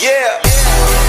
Yeah.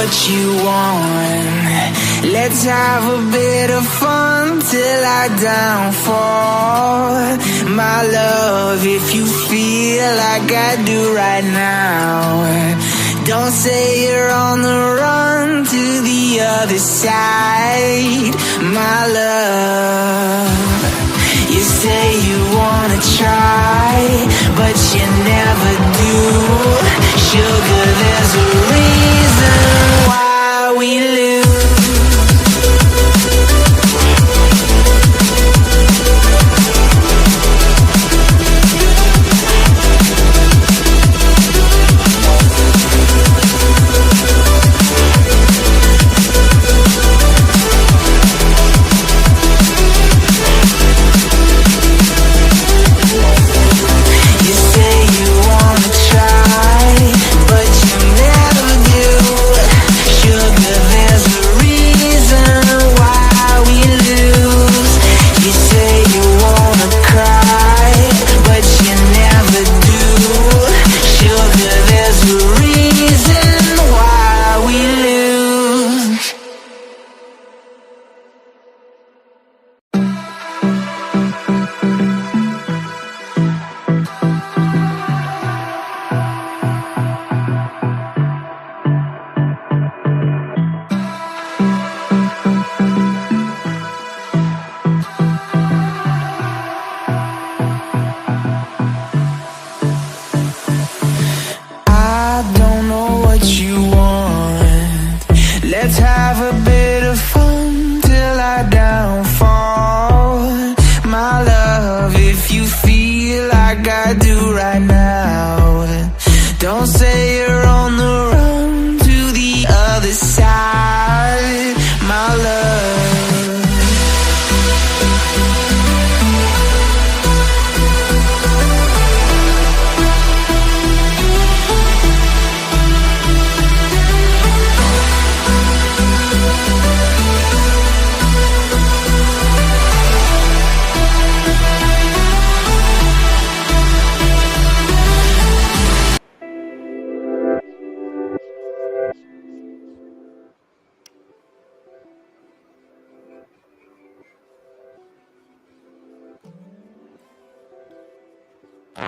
what you want. Let's have a bit of fun till I downfall. My love, if you feel like I do right now, don't say you're on the run to the other side. My love, you say you wanna try, but you never do. Sugar, there's a reason why we lose.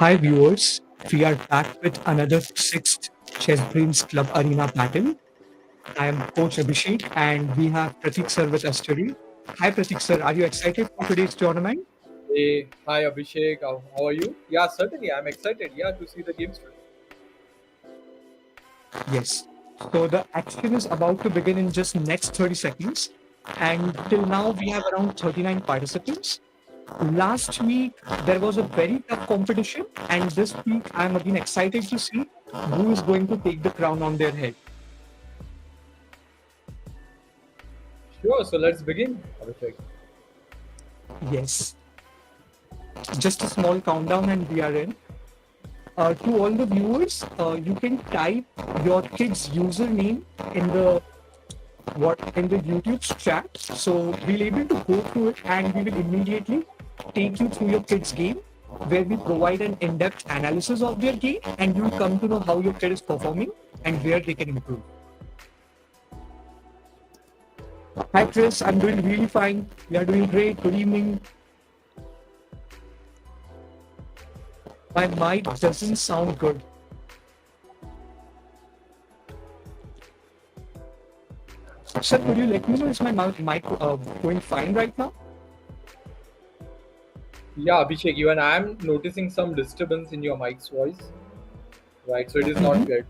Hi viewers, we are back with another sixth Chessbrainz Club Arena Battle. I am Coach Abhishek and we have Pratik sir with us today. Hi Pratik sir, are you excited for today's tournament? Hey, hi Abhishek, how are you? Yeah, certainly, I'm excited, to see the games today. Yes. So the action is about to begin in just next 30 seconds and till now we have around 39 participants. Last week there was a very tough competition and this week I'm again excited to see who is going to take the crown on their head. Sure, so let's begin, Abhishek. Yes. Just a small countdown and we are in. To all the viewers, you can type your kid's username in the YouTube chat. So we'll able to go through it and we will immediately take you through your kid's game where we provide an in-depth analysis of their game and you'll come to know how your kid is performing and where they can improve. Hi Chris, I'm doing really fine. We are doing great. Good evening. My mic doesn't sound good. Sir, could you let me know, is my mic going fine right now? Yeah, Abhishek, even I am noticing some disturbance in your mic's voice. Right, so it is not good.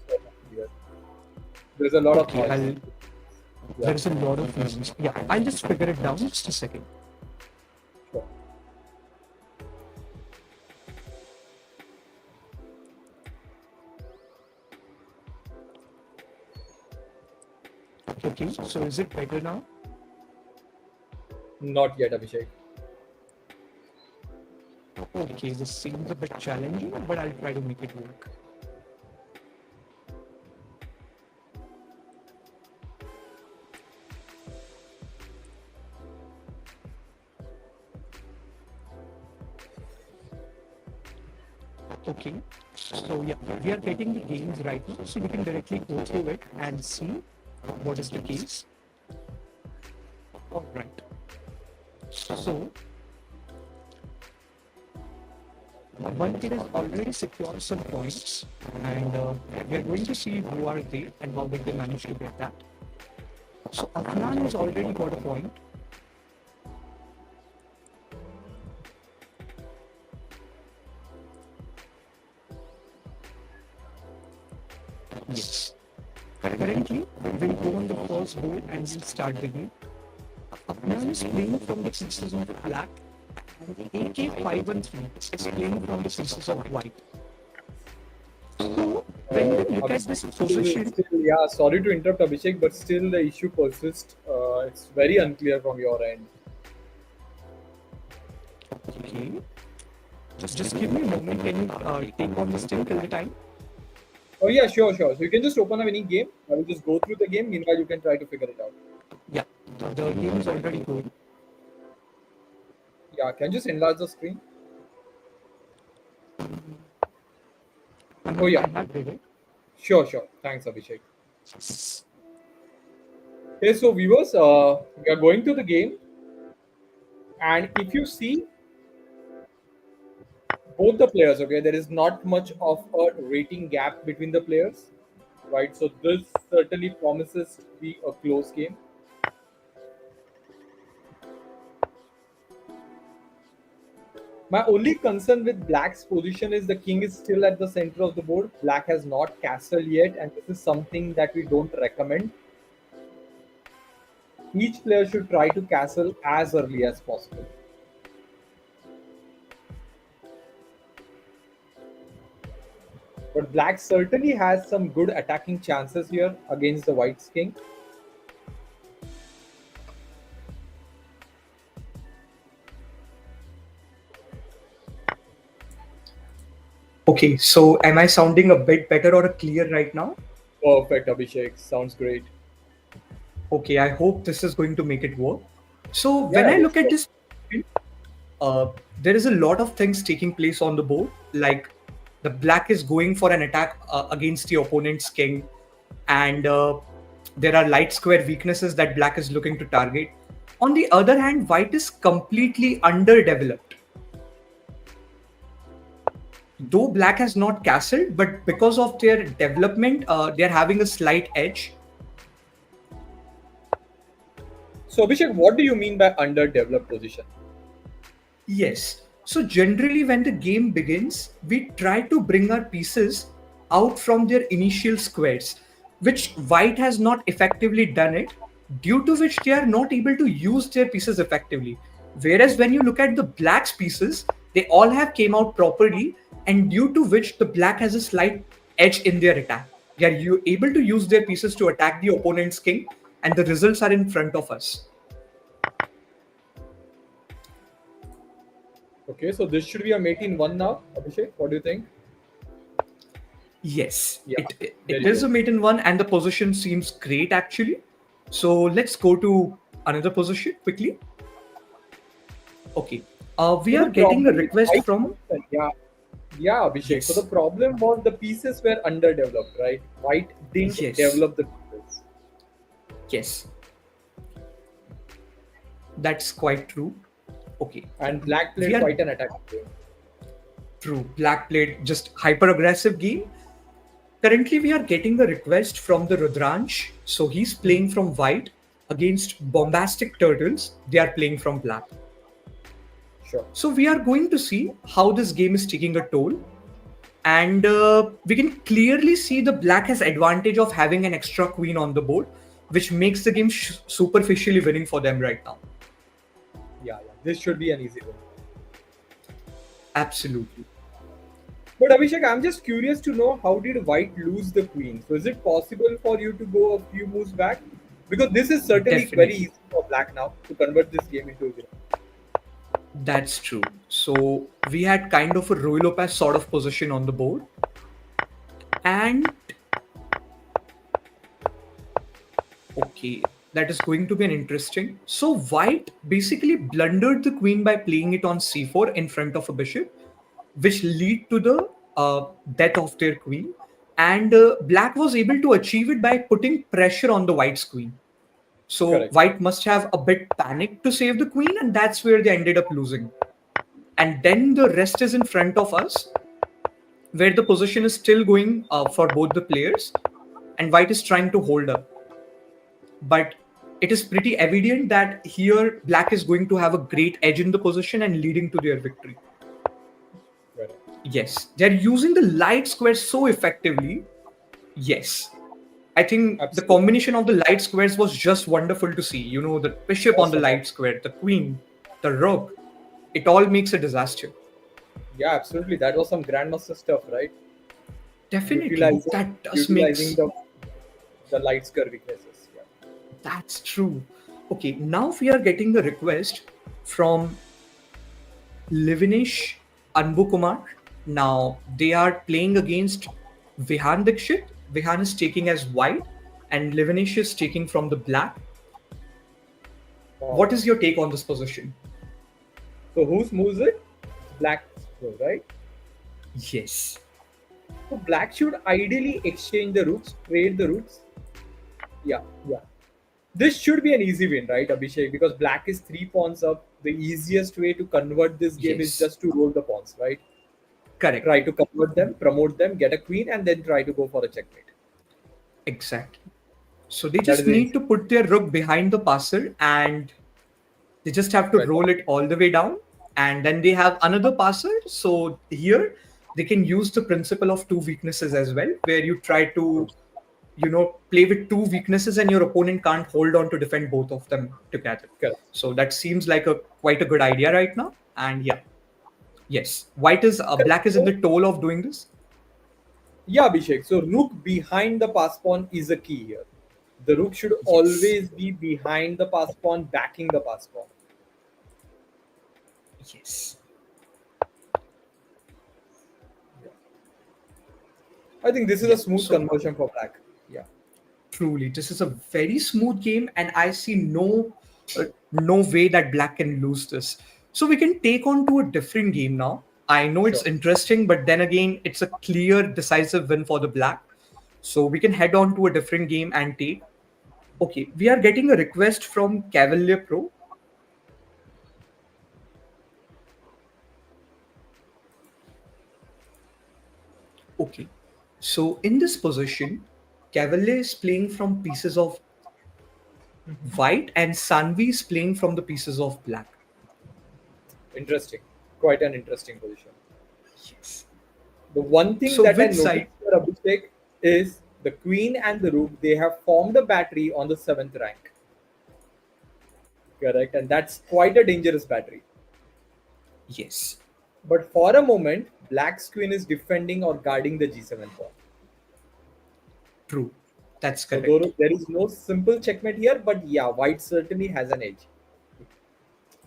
There's a lot of noise. There's a lot of reasons. Yeah, I'll just figure it down. Just a second. Sure. Okay, so is it better now? Not yet, Abhishek. Okay, this seems a bit challenging, but I'll try to make it work. Okay, so yeah, we are getting the games right now, so we can directly go through it and see what is the case. All right. So one kid has already secured some points, and we are going to see who are they and how did they manage to get that. So Afnan has already got a point. Yes. Currently, we'll go on the first board and we'll start the game. Afnan is playing from the pieces of black, and AK513 is playing from the pieces of white. So, when we look at this position, Yeah, sorry to interrupt, Abhishek, but still the issue persists. It's very unclear from your end. okay, just give me a moment. Can you take on this till the time? Oh yeah, sure. So you can just open up any game. I will just go through the game. Meanwhile, you can try to figure it out. Yeah, the game is already going. Yeah, can you just enlarge the screen? Oh yeah, I have read it. sure. Thanks, Abhishek. Okay, so viewers, we are going to the game, and if you see both the players, okay, there is not much of a rating gap between the players, right? So this certainly promises to be a close game. My only concern with Black's position is the king is still at the center of the board. Black has not castled yet, and this is something that we don't recommend. Each player should try to castle as early as possible. But Black certainly has some good attacking chances here against the White's king. Okay, so am I sounding a bit better or clear right now? Perfect, Abhishek. Sounds great. Okay, I hope this is going to make it work. So Yeah, when I look sure. at this, there is a lot of things taking place on the board. Like the black is going for an attack against the opponent's king, and there are light square weaknesses that black is looking to target. On the other hand, white is completely underdeveloped. Though black has not castled, but because of their development, they are having a slight edge. So, Abhishek, what do you mean by underdeveloped position? Yes. So generally when the game begins, we try to bring our pieces out from their initial squares, which white has not effectively done it, due to which they are not able to use their pieces effectively. Whereas when you look at the black's pieces, they all have came out properly, and due to which the black has a slight edge in their attack. They are able to use their pieces to attack the opponent's king, and the results are in front of us. Okay, so this should be a mate in one now, Abhishek. What do you think? Yes, Yeah, it very is good. a mate in one, and the position seems great actually. So let's go to another position quickly. Okay, we So are the getting a problem with request white from. position, yeah, Abhishek. So Yes, the problem was the pieces were underdeveloped, right? White didn't yes, develop the pieces. yes, that's quite true. Okay, And Black we played are quite an attacking game. true. Black played just hyper aggressive game. Currently, we are getting a request from the Rudransh. So he's playing from white against bombastic turtles. They are playing from black. Sure. So we are going to see how this game is taking a toll, and we can clearly see the black has advantage of having an extra queen on the board, which makes the game superficially winning for them right now. Yeah. This should be an easy one. Absolutely. But Abhishek, I'm just curious to know how did White lose the queen? So is it possible for you to go a few moves back? Because this is certainly very Definitely. easy for Black now to convert this game into a win. That's true. So we had kind of a Ruy Lopez sort of position on the board. And okay, that is going to be an interesting. So white basically blundered the queen by playing it on c4 in front of a bishop, which lead to the death of their queen. And black was able to achieve it by putting pressure on the white's queen. So Correct. white must have a bit panicked to save the queen, and that's where they ended up losing. And then the rest is in front of us, where the position is still going for both the players, and white is trying to hold up. But it is pretty evident that here black is going to have a great edge in the position and leading to their victory. Correct. Yes, they're using the light squares so effectively. Yes. I think the Absolutely. combination of the light squares was just wonderful to see. You know, the bishop on the Awesome. light square, the queen, the rook. It all makes a disaster. Yeah, absolutely. That was some grandmaster stuff, right? Definitely. Utilizing, That does utilizing makes... the light square weaknesses. Yeah. That's true. Okay, now we are getting a request from Livinish Anbu. Now they are playing against Vihan Dikshit. Vihan is taking as white and Livinish is taking from the black. Wow. What is your take on this position? So whose moves it? Black, right? Yes. So black should ideally exchange the rooks, trade the rooks. Yeah. This should be an easy win, right, Abhishek? Because black is 3 pawns up. The easiest way to convert this game is Yes. just to roll the pawns, right? Correct. Try to convert them, promote them, get a queen, and then try to go for a checkmate. Exactly. So they That just is need it. to put their rook behind the passer and they just have to Right. roll it all the way down. And then they have another passer. So here they can use the principle of two weaknesses as well, where you try to, play with two weaknesses and your opponent can't hold on to defend both of them together. Correct. So that seems like quite a good idea right now. And yeah, yes, black is in the toll of doing this. Yeah, Abhishek. So rook behind the pass pawn is a key here. The rook should Yes. always be behind the pass pawn, backing the pass pawn. Yes. I think this is Yeah. a smooth So conversion for black. Yeah. truly, this is a very smooth game, and I see no way that black can lose this. So we can take on to a different game now. I know it's Sure. interesting, but then again, it's a clear, decisive win for the black. So we can head on to a different game and take. Okay, we are getting a request from Cavalier Pro. Okay, so in this position, Cavalier is playing from pieces of white, and Sanvi is playing from the pieces of black. Interesting. Quite an interesting position. Yes. The one thing So that I which side? noticed for Abhishek is the queen and the rook, they have formed a battery on the 7th rank. Correct. And that's quite a dangerous battery. Yes. But for a moment, black's queen is defending or guarding the g7 pawn. True. That's So correct. there is no simple checkmate here, but yeah, white certainly has an edge.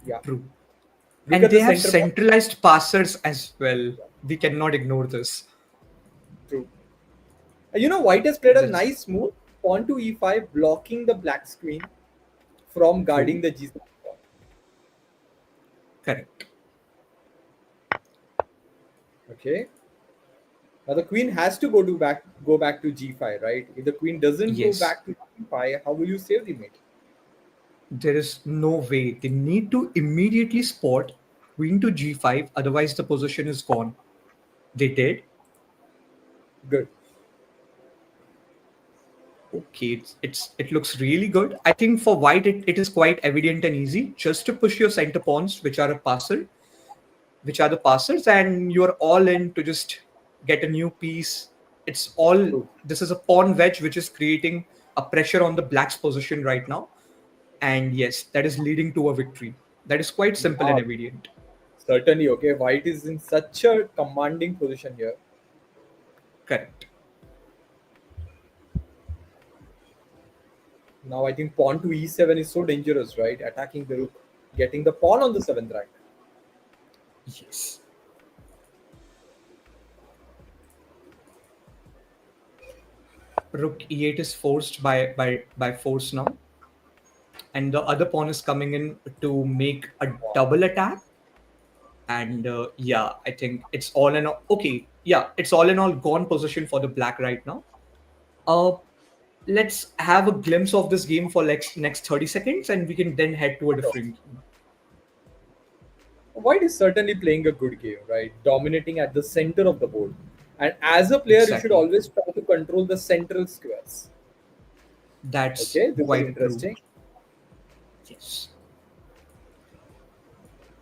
Yeah. True. Look And at they the have center pawn. centralized passers as well. We cannot ignore this. True. You know, white has played a This- nice move, pawn to e5, blocking the black's queen from guarding the g7 pawn. Correct. Okay. Now the queen has to go back to g5, right? If the queen doesn't go Yes. back to g5, how will you save the mate? There is no way. They need to immediately spot queen to g5, otherwise the position is gone. They did. Good. Okay, it looks really good. I think for white it is quite evident and easy. Just to push your center pawns, which are the passers, and you're all in to just get a new piece. True. This is a pawn wedge which is creating a pressure on the black's position right now. And yes, that is leading to a victory. That is quite simple and Yeah, evident. certainly. Okay. White is in such a commanding position here. Correct. Now I think pawn to e7 is so dangerous, right? Attacking the rook, getting the pawn on the 7th rank. Yes. Rook e8 is forced by force now. And the other pawn is coming in to make a double attack. And yeah, I think it's all in all. Okay, yeah, it's all in all gone position for the black right now. Uh, let's have a glimpse of this game for next 30 seconds, and we can then head to a Sure. different game. White is certainly playing a good game, right? Dominating at the center of the board. And as a player, you should Exactly. always try to control the central squares. That's Okay, this is quite true. interesting. Yes,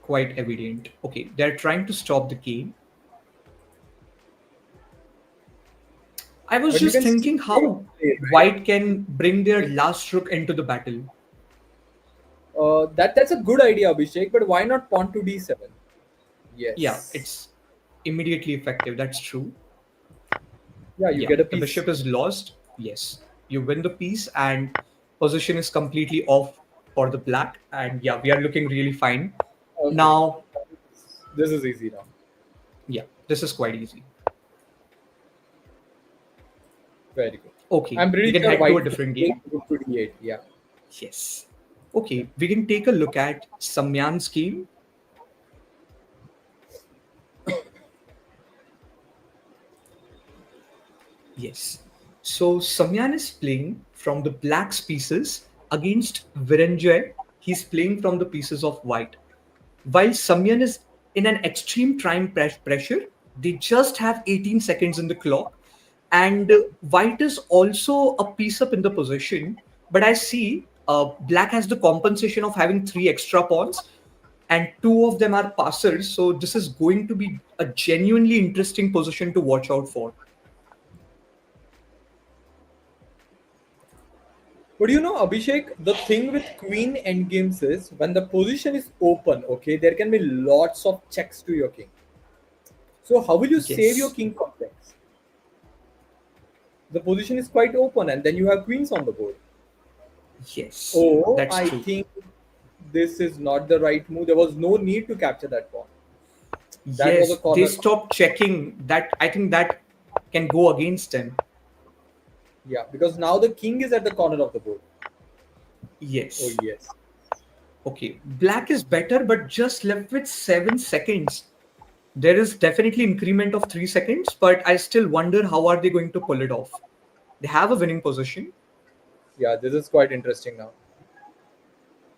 quite evident. Okay, they're trying to stop the game. I was But you just can still thinking how play, right? White can bring their last rook into the battle. That's a good idea, Abhishek. But why not pawn to d7? Yeah, Yes. it's immediately effective. That's true. Yeah, you Yeah, get a the piece. bishop is lost. Yes, you win the piece, and position is completely off for the black. And yeah, we are looking really fine. Okay. Now, This is easy now. yeah, this is quite easy. Very good. Okay, I'm we pretty can sure head to white a different will game. take rook to d8. Yeah. Yes. Okay, we can take a look at Samyan's game. Yes. So Samyan is playing from the black's pieces against Virenjay. He's playing from the pieces of white. While Samyan is in an extreme time pressure, they just have 18 seconds in the clock. And white is also a piece up in the position. But I see black has the compensation of having three extra pawns, and two of them are passers. So this is going to be a genuinely interesting position to watch out for. But you know, Abhishek, the thing with queen endgames is when the position is open, okay, there can be lots of checks to your king. So how will you save your Yes. king complex? The position is quite open, and then you have queens on the board. Yes, Oh, that's I true. think this is not the right move. There was no need to capture that pawn. That was a Yes, they corner. stopped checking that. I think that can go against them. Yeah, because now the king is at the corner of the board. Oh Yes. yes. Okay. Black is better, but just left with 7 seconds. There is definitely increment of 3 seconds, but I still wonder how are they going to pull it off. They have a winning position. Yeah, this is quite interesting now.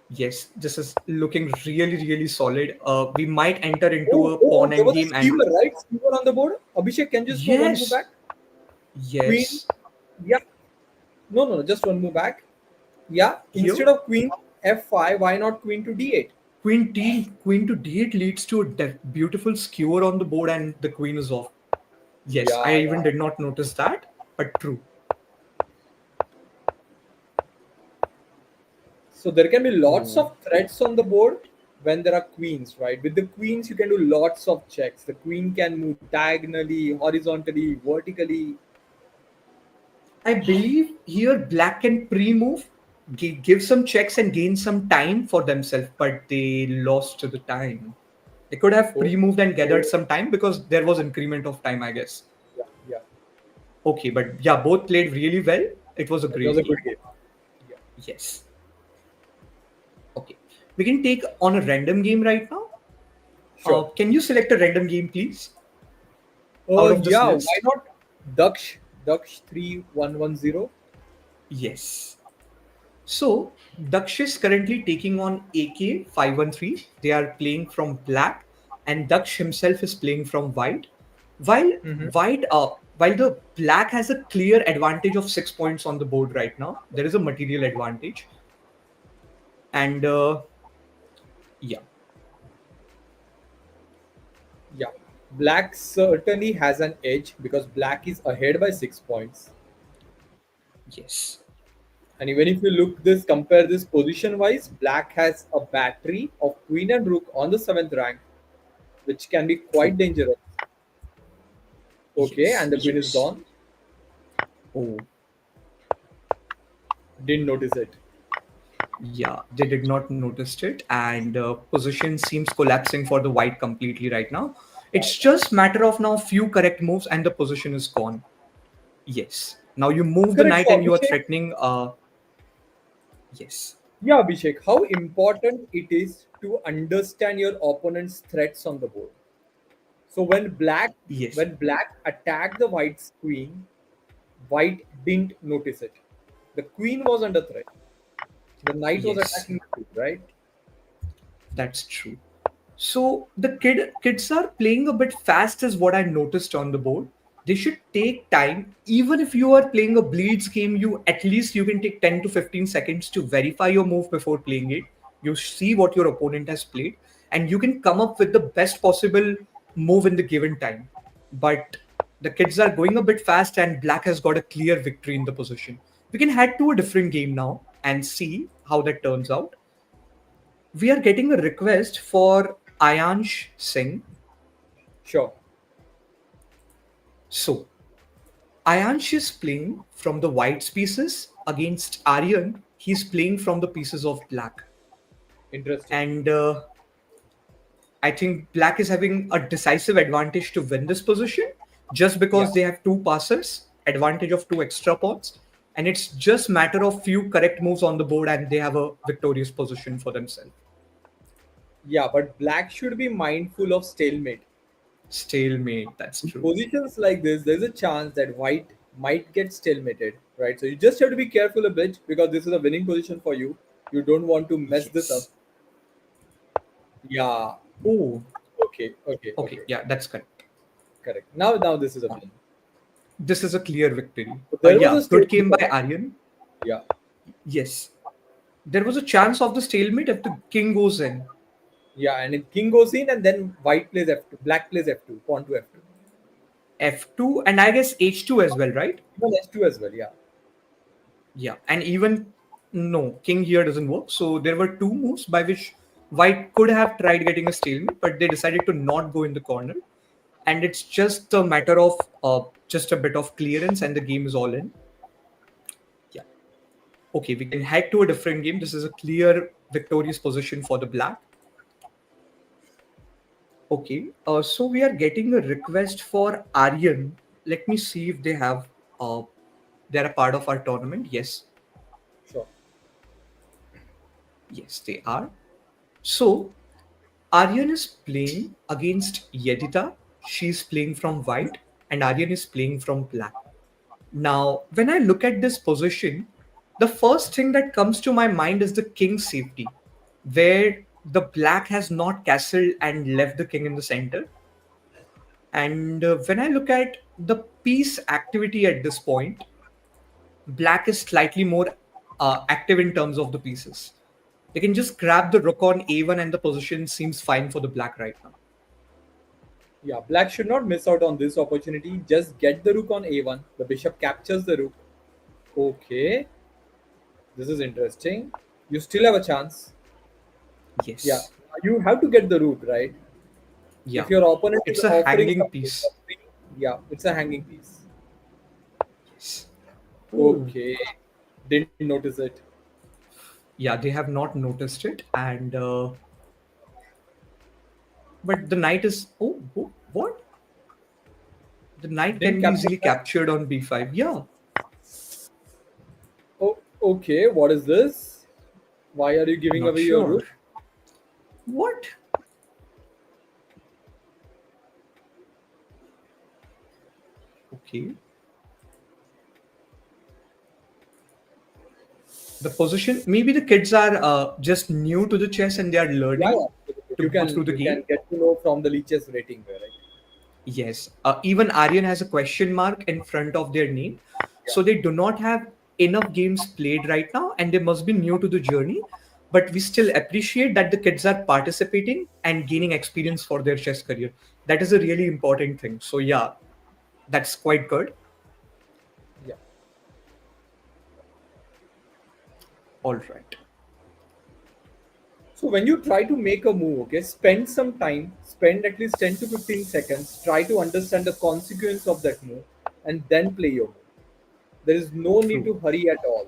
Yes, this is looking really, really solid. We might enter into Oh, a oh, pawn there was a endgame, and skewer, right? Skewer on the board. Abhishek, can you just go one move yes, back? Queen. yes. Yeah. No, no, no, just one move back. Yeah. Here, Instead of queen f5, why not queen to d8? queen to d8 leads to a beautiful skewer on the board, and the queen is off. Yes, I Yeah, even yeah. did not notice that, but true. So there can be lots Oh, of threats on the board when there are queens, right? With the queens, you can do lots of checks. The queen can move diagonally, horizontally, vertically. I believe here black can pre-move, give some checks and gain some time for themselves, but they lost the time. They could have Oh, pre-moved and gathered oh, some time because there was increment of time, I guess. yeah, yeah. Okay, but yeah, both played really well. It was a It was great a good game. game. Yeah. Yes. Okay. We can take on a random game right now. Sure. Can you select a random game, please, out of this Yeah, why list? not Daksh? Daksh 3110. Yes. So Daksh is currently taking on AK 513. They are playing from black, and Daksh himself is playing from white. While Mm-hmm. while the black has a clear advantage of 6 points on the board right now, there is a material advantage, and yeah, Yeah. Black certainly has an edge because black is ahead by 6 points. yes, And even if you look this, compare this position wise, black has a battery of queen and rook on the seventh rank, which can be true, quite dangerous. Okay, yes, and the queen is yes. gone. Oh, Didn't notice it. yeah, they did not notice it, and position seems collapsing for the white completely right now. Yeah, It's yeah. just matter of now few correct moves, and the position is gone. Yes. Now you move the Correct. knight So and you are Abhishek, threatening. Yes. Yeah, Abhishek, how important it is to understand your opponent's threats on the board. So Yes. when black attacked the white's queen, white didn't notice it. The queen was under threat. The knight was Yes, attacking the queen, right? that's true. So the kids are playing a bit fast is what I noticed on the board. They should take time. Even if you are playing a bleeds game, you at least you can take 10 to 15 seconds to verify your move before playing it. You see what your opponent has played and you can come up with the best possible move in the given time. But the kids are going a bit fast and black has got a clear victory in the position. We can head to a different game now and see how that turns out. We are getting a request for Ayansh Singh. Sure. So, Ayansh is playing from the white pieces against Aryan. He's playing from the pieces of black. Interesting. And I think black is having a decisive advantage to win this position just Yeah. because they have two passers, advantage of two extra pawns. And it's just matter of few correct moves on the board and they have a victorious position for themselves. Yeah, but black should be mindful of stalemate. Stalemate, that's In true. positions like this, there's a chance that white might get stalemated, right? So you just have to be careful a bit because this is a winning position for you. You don't want to mess this up. Yes. Yeah. Oh, Okay. Okay. okay. Okay. Yeah, that's correct. Correct. Now this is a win. This is a clear victory. So there was a Yeah, good stalemate. game by Aryan. Yeah. Yes. There was a chance of the stalemate if the king goes in. Yeah. And then king goes in, and then white plays f2, black plays f2, pawn to f2. F2 and I guess H2 as well, right? Even h2 as well. Yeah. Yeah. And even no, king here doesn't work. So there were two moves by which white could have tried getting a stalemate, but they decided to not go in the corner. And it's just a matter of just a bit of clearance and the game is all in. Yeah. Okay, we can head to a different game. This is a clear victorious position for the black. Okay, so we are getting a request for Aryan. Let me see if they're a part of our tournament. Yes, Sure. yes, they are. So Aryan is playing against Yedita. She's playing from white, and Aryan is playing from black. Now, when I look at this position, the first thing that comes to my mind is the king's safety, where the black has not castled and left the king in the center. And when I look at the piece activity at this point, black is slightly more active in terms of the pieces. They can just grab the rook on a1 and the position seems fine for the black right now. Yeah. Black should not miss out on this opportunity. Just get the rook on a1. The bishop captures the rook. Okay. This is interesting. You still have a chance. Yeah. Yes. You have to get the rook, right? Yeah. If your opponent is It's a offering hanging something piece. for free, yeah, it's a hanging piece. Yes. Oh. Okay. Didn't notice it. Yeah, they have not noticed it. And but the knight is what? The knight Didn't can be capture easily that. captured on b5. Yeah. Oh, okay. What is this? Why are you giving Not away your sure. rook? What? Okay. The position, maybe the kids are just new to the chess and they are Yeah, learning yeah. to You go can through the you game. can get to know from the leeches rating there, right? Yes, even Aryan has a question mark in front of their name, Yeah. so they do not have enough games played right now and they must be new to the journey, but we still appreciate that the kids are participating and gaining experience for their chess career. That is a really important thing. So yeah, that's quite good. Yeah. All right. So when you try to make a move, okay, spend some time, spend at least 10 to 15 seconds, try to understand the consequence of that move, and then play your move. There is no need True. to hurry at all.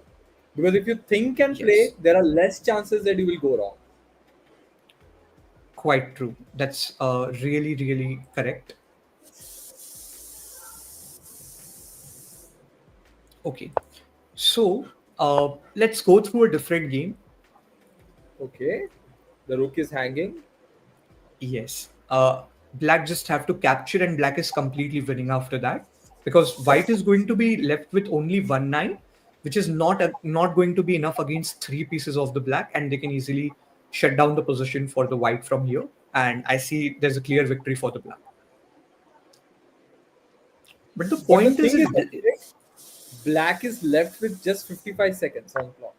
Because if you think and play, Yes, there are less chances that you will go wrong. quite true. That's really, really correct. Okay. So let's go through a different game. Okay. The rook is hanging. Yes. Black just have to capture, and black is completely winning after that, because white Correct. is going to be left with only one knight, which is not going to be enough against three pieces of the black, and they can easily shut down the position for the white from here. And I see there's a clear victory for the black. But the But the point is, thing is, Abhishek, black is left with just 55 seconds on clock.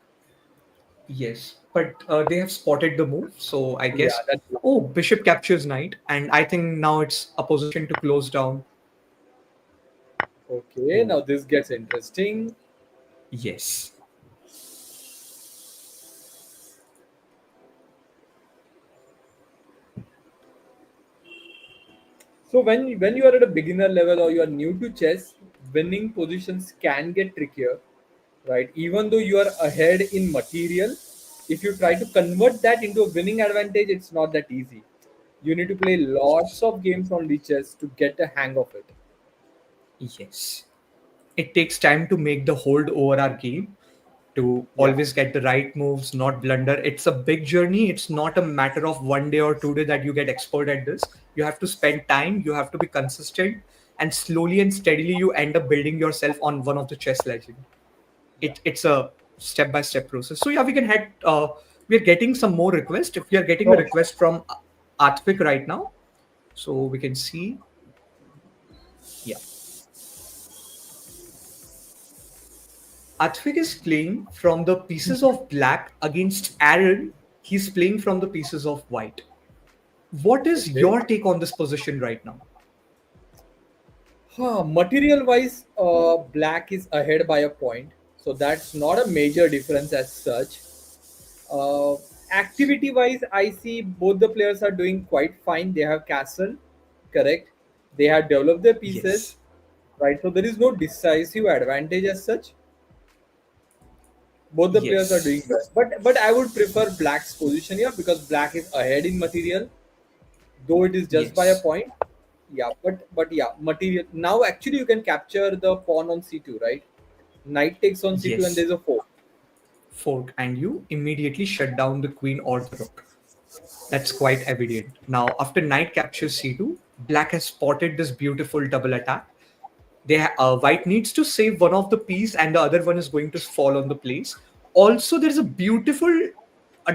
yes, but they have spotted the move, so I Yeah, guess. that's Oh, bishop captures knight, and I think now it's a position to close down. okay. Oh, Now this gets interesting. yes. So when you are at a beginner level or you are new to chess, winning positions can get trickier, right? Even though you are ahead in material, if you try to convert that into a winning advantage, it's not that easy. You need to play lots of games on the chess to get a hang of it. Yes. It takes time to make the hold over our game, to Yeah, always get the right moves, not blunder. It's a big journey. It's not a matter of 1 day or 2 day that you get expert at this. You have to spend time, you have to be consistent, and slowly and steadily you end up building yourself on one of the chess legend. yeah. It's a step by step process. So yeah, we can head. We are getting some more requests. If we are getting a Sure, sure. request from Atvik right now, so we can see. Yeah, Atvik is playing from the pieces of black against Aaron. He's playing from the pieces of white. What is Okay. your take on this position right now? Material wise, black is ahead by a point, so that's not a major difference as such. Uh, Activity wise, I see both the players are doing quite fine. They have castle, correct? They have developed their pieces, Yes, right? So there is no decisive advantage as such. Both the players are doing yes, well, but I would prefer black's position here because black is ahead in material, though it is just by a yes, point. Yeah, but yeah, material. Now actually you can capture the pawn on c2, right? Knight takes on c2 and yes. there's a fork. Fork, and you immediately shut down the queen or the rook. That's quite evident. Now, after knight captures c2, black has spotted this beautiful double attack. White needs to save one of the piece, and the other one is going to fall on the place. Also, there's a beautiful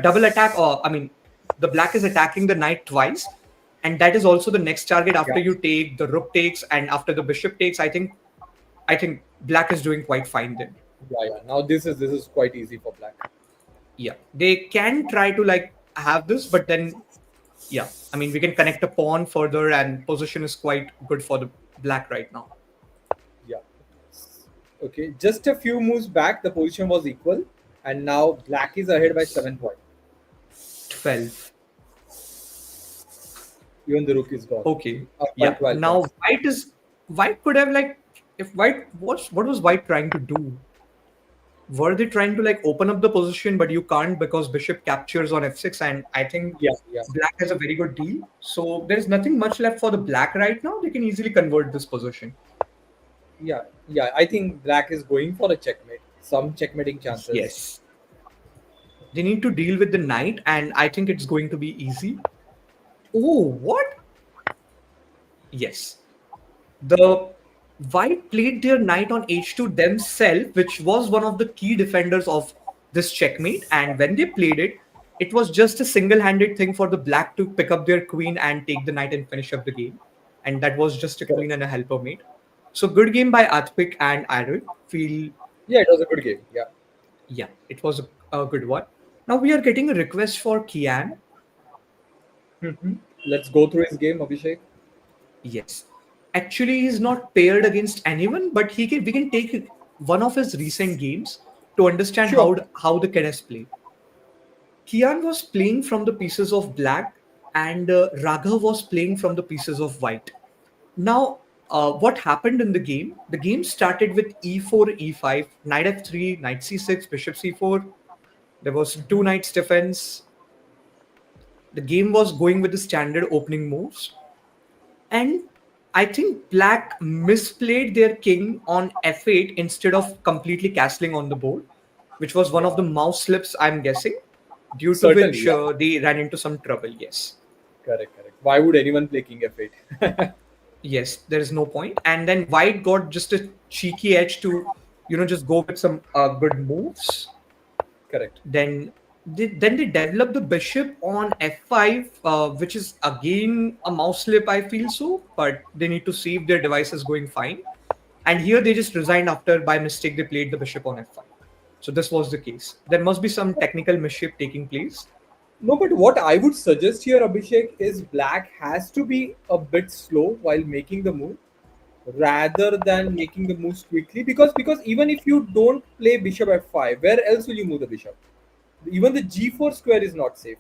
double attack. Or I mean, the black is attacking the knight twice, and that is also the next target. Yeah, After you take, the rook takes, and after the bishop takes, I think black is doing quite fine then. yeah. Now this is quite easy for black. Yeah, they can try to like have this, but then yeah, I mean we can connect a pawn further, and position is quite good for the black right now. Yeah. Okay, just a few moves back, the position was equal, and now black is ahead by 7 points. 12. Even the rook is gone. Okay. Up by Yeah. 12 Now points. white could have like, if white, what was white trying to do? Were they trying to like open up the position, but you can't because bishop captures on f6, and I think Yeah, yeah, black has a very good deal. So there's nothing much left for the black right now. They can easily convert this position. yeah. I think black is going for a checkmate. Some checkmating chances. Yes. They need to deal with the knight, and I think it's going to be easy. Oh, what? Yes. The white played their knight on h2 themselves, which was one of the key defenders of this checkmate. And when they played it, it was just a single-handed thing for the black to pick up their queen and take the knight and finish up the game. And that was just a Correct. queen and a helper mate. So good game by Athpik and Aaron. Feel Yeah, it was a good game. Yeah. yeah, it was a good one. Now we are getting a request for Kian. Mhm. Let's go through his game, Abhishek. Yes. Actually, he's not paired against anyone, but we can take one of his recent games to understand Sure. how the kid has played. Kian was playing from the pieces of black, and Raghav was playing from the pieces of white. Now, what happened in the game? The game started with e4, e5, knight f3, knight c6, bishop c4. There was two knights defense. The game was going with the standard opening moves. And I think black misplayed their king on f8 instead of completely castling on the board, which was one of Yeah. the mouse slips, I'm guessing. due to Certainly, which yeah. they ran into some trouble. Yes. Correct, correct. Why would anyone play king f8? Yes, there is no point. And then white got just a cheeky edge to, just go with some good moves. Correct. Then they developed the bishop on f5, which is again a mouse slip, I feel so, but they need to see if their device is going fine. And here they just resigned after by mistake they played the bishop on f5. So this was the case. There must be some technical mischief taking place. No, but what I would suggest here, Abhishek, is black has to be a bit slow while making the move rather than making the moves quickly because even if you don't play bishop f5, where else will you move the bishop? Even the g4 square is not safe.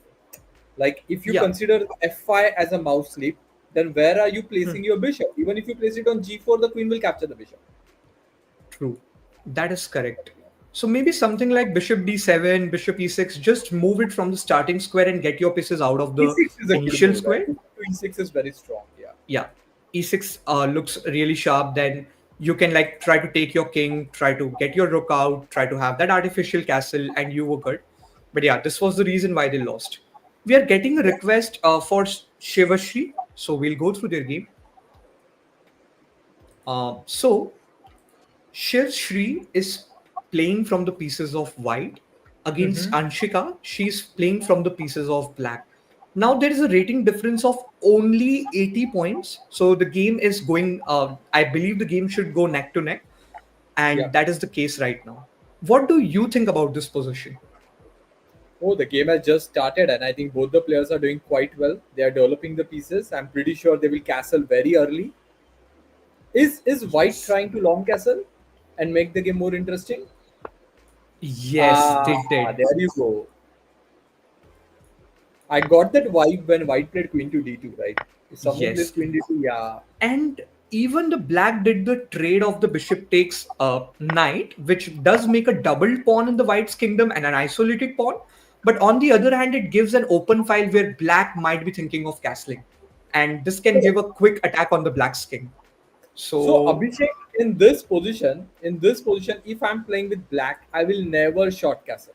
Like if you Yeah. consider f5 as a mouse sleep, then where are you Hmm. placing your bishop? Even if you place it on g4, the queen will capture the bishop. True. That is correct. So maybe something like bishop d7, bishop e6, just move it from the starting square and get your pieces out of the e6 is a good initial move, right? square. e6 is very strong. Yeah. Yeah, e6 looks really sharp. Then you can like try to take your king, try to get your rook out, try to have that artificial castle, and you were good. But yeah, this was the reason why they lost. We are getting a request for Shivashri, so we'll go through their game. So Shiv Shri is playing from the pieces of white against Mm-hmm. Anshika. She's playing from the pieces of black. Now there is a rating difference of only 80 points. So the game is going, I believe the game should go neck to neck. Yeah. And that is the case right now. What do you think about this position? Oh, the game has just started, and I think both the players are doing quite well. They are developing the pieces. I'm pretty sure they will castle very early. Is White Yes. trying to long castle and make the game more interesting? Yes, Ah, they did. there you go. I got that vibe when White played Queen to D2, right? If someone plays Yes. Queen D2, yeah, And even the black did the trade of the bishop takes a knight, which does make a double pawn in the white's kingdom and an isolated pawn. But on the other hand, it gives an open file where black might be thinking of castling. And this can give a quick attack on the black's king. so So, Abhishek, in this position, if I'm playing with black, I will never short castle,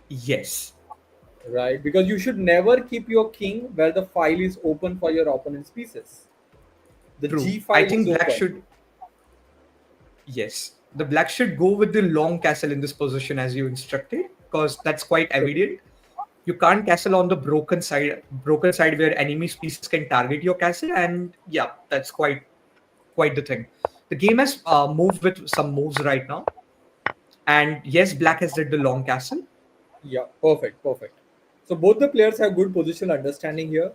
yes, right? Because you should never keep your king where the file is open for your opponent's pieces. The true. G I file is think black open. should, yes, the black should go with the long castle in this position as you instructed, because that's quite evident. You can't castle on the broken side where enemy's pieces can target your castle, and yeah, that's quite the thing. The game has moved with some moves right now, and yes, black has did the long castle. Yeah, perfect, perfect. So both the players have good positional understanding here.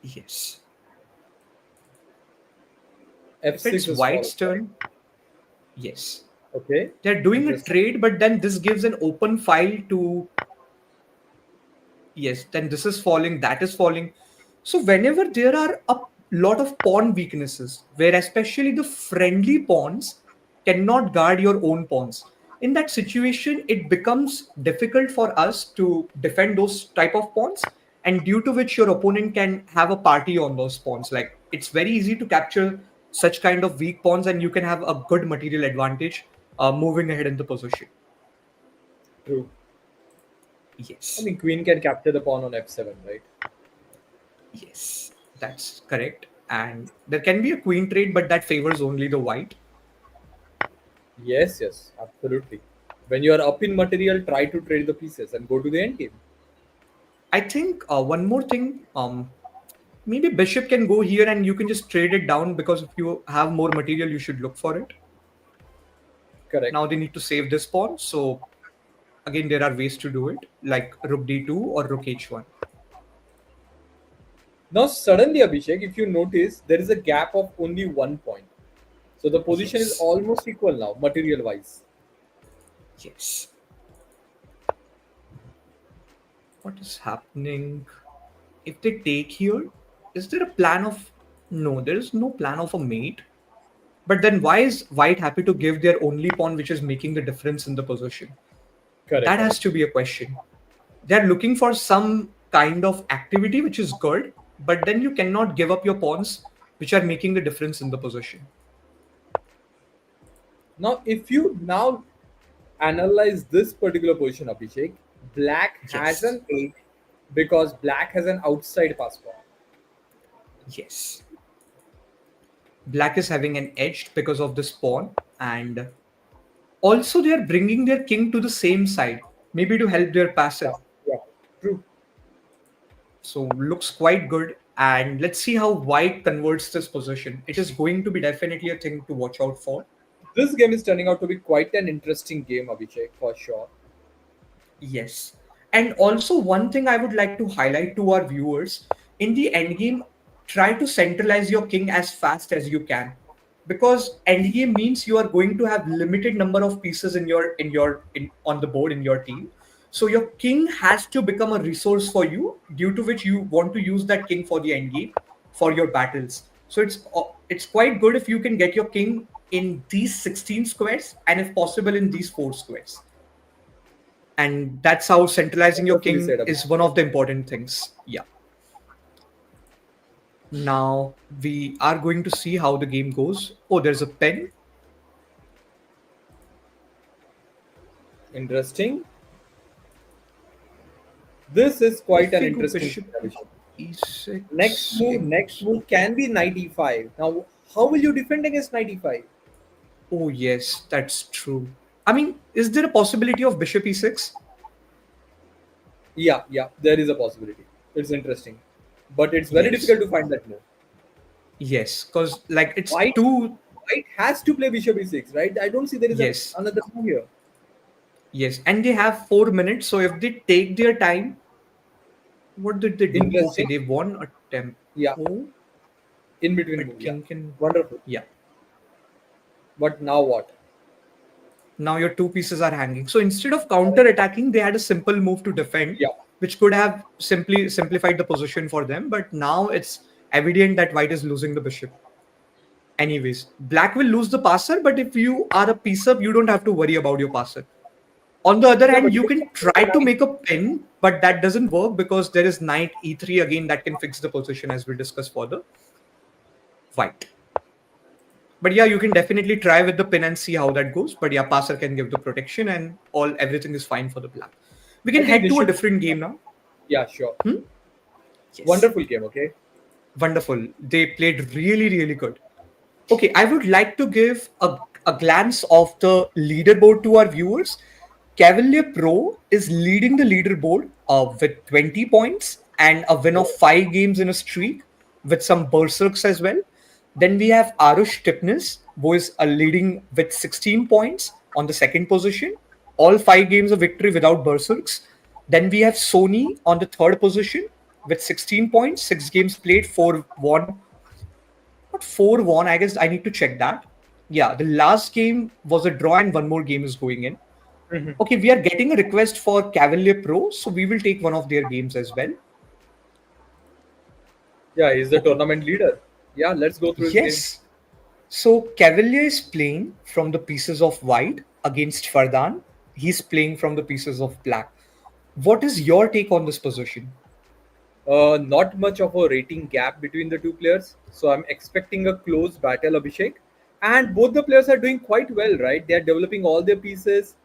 Yes, if F6 it's is followed, white's right? turn, yes, Okay, they're doing a interesting. trade, but then this gives an open file to, yes, then this is falling, that is falling. So whenever there are a lot of pawn weaknesses, where especially the friendly pawns cannot guard your own pawns, in that situation it becomes difficult for us to defend those type of pawns, and due to which your opponent can have a party on those pawns. Like it's very easy to capture such kind of weak pawns, and you can have a good material advantage moving ahead in the position. True. I Yes. mean, Queen can capture the pawn on F7, right? Yes, that's correct. And there can be a queen trade, but that favors only the white. Yes, yes, absolutely. When you are up in material, try to trade the pieces and go to the end game. I think one more thing, maybe bishop can go here and you can just trade it down, because if you have more material, you should look for it. Correct. Now they need to save this pawn. So again, there are ways to do it, like rook d2 or rook h1. Now, suddenly, Abhishek, if you notice, there is a gap of only 1 point. So the position is Yes, almost equal now, material wise. yes. What is happening? If they take here, is there a plan of? No, there is no plan of a mate. But then why is white happy to give their only pawn, which is making the difference in the position? Correct, That has correct. to be a question. They're looking for some kind of activity which is good, but then you cannot give up your pawns, which are making the difference in the position. Now, if you now analyze this particular position, Abhishek, Black has Yes. an edge because black has an outside passport. Yes. Black is having an edge because of this pawn, and also they are bringing their king to the same side, maybe to help their Yeah, passive. yeah, true. So looks quite good. And let's see how white converts this position. It is going to be definitely a thing to watch out for. This game is turning out to be quite an interesting game, Abhishek, for sure. Yes. And also, one thing I would like to highlight to our viewers, in the endgame, try to centralize your king as fast as you can. Because endgame means you are going to have limited number of pieces in on the board in your team. So your king has to become a resource for you, due to which you want to use that king for the endgame for your battles. So it's quite good if you can get your king in these 16 squares, and if possible in these 4 squares, and that's how centralizing your Wonderfully king said, is Abhishek. one of the important things. Yeah. Now we are going to see how the game goes. Oh, there's a pen. Interesting. This is quite If an we go interesting bishop thing, to Abhishek. e6, Next move can be knight e5. Now, how will you defend against knight e5? oh yes, that's true. I mean, is there a possibility of bishop e6? Yeah, yeah, there is a possibility. It's interesting, but it's very Yes. difficult to find that move. Yes, because like it's White, too. White has to play bishop e6, right? I don't see there is Yes. another move here. Yes, and they have 4 minutes, so if they take their time, what did they do? Okay, Interesting. they won a Yeah, tempo, in between but move. Yeah, king can. wonderful. Yeah. But now what? Now your two pieces are hanging. So instead of counter attacking, they had a simple move to defend, Yeah, which could have simply simplified the position for them. But now it's evident that white is losing the bishop. Anyways, black will lose the passer, but if you are a piece up, you don't have to worry about your passer. On the other yeah, hand, but you you can can play try to knight. make a pin, but that doesn't work because there is knight e3 again that can fix the position, as we'll discuss further. White. But yeah, you can definitely try with the pin and see how that goes. But yeah, passer can give the protection, and all everything is fine for the black. We I can think head this to a should. different game now. Yeah, sure. Yes. Wonderful game. Okay. Wonderful. They played really, really good. Okay, I would like to give a glance of the leaderboard to our viewers. Cavalier Pro is leading the leaderboard with 20 points and a win of 5 games in a streak with some berserks as well. Then we have Arush Tipnis, who is leading with 16 points on the second position. All 5 games of victory without berserks. Then we have Sony on the third position with 16 points, 6 games played, 4 won, not 4-1. I guess I need to check that. Yeah, the last game was a draw and one more game is going in. Mhm. Okay, we are getting a request for Cavalier Pro, so we will take one of their games as well. Yeah, he's the Okay. tournament leader. Yeah, let's go through his game. Yes. So Cavalier is playing from the pieces of white against Fardan. He's playing from the pieces of black. What is your take on this position? Not much of a rating gap between the two players, so I'm expecting a close battle, Abhishek. And both the players are doing quite well, right? They are developing all their pieces.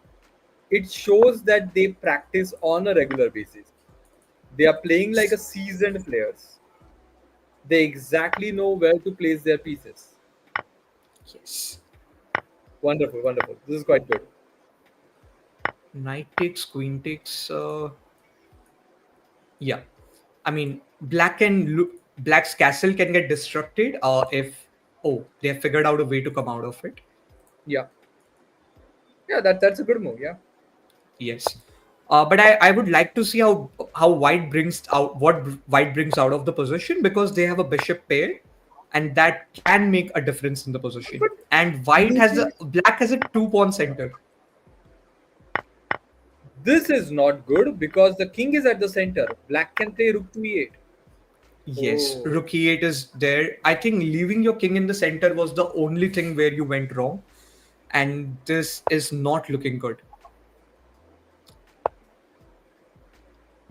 It shows that they practice on a regular basis. They are playing like a seasoned players. They exactly know where to place their pieces. Yes. Wonderful, wonderful. This is quite good. Knight takes, queen takes. Yeah. I mean, black's castle can get disrupted if they have figured out a way to come out of it. Yeah, yeah. That's a good move. Yeah. Yes. But I would like to see how white brings out what white brings out of the position, because they have a bishop pair, and that can make a difference in the position. But And white has losing a black has a 2 pawn center. this is not good because the king is at the center. Black can play rook to e8. Yes, Oh, rook e8 is there. I think leaving your king in the center was the only thing where you went wrong, and this is not looking good.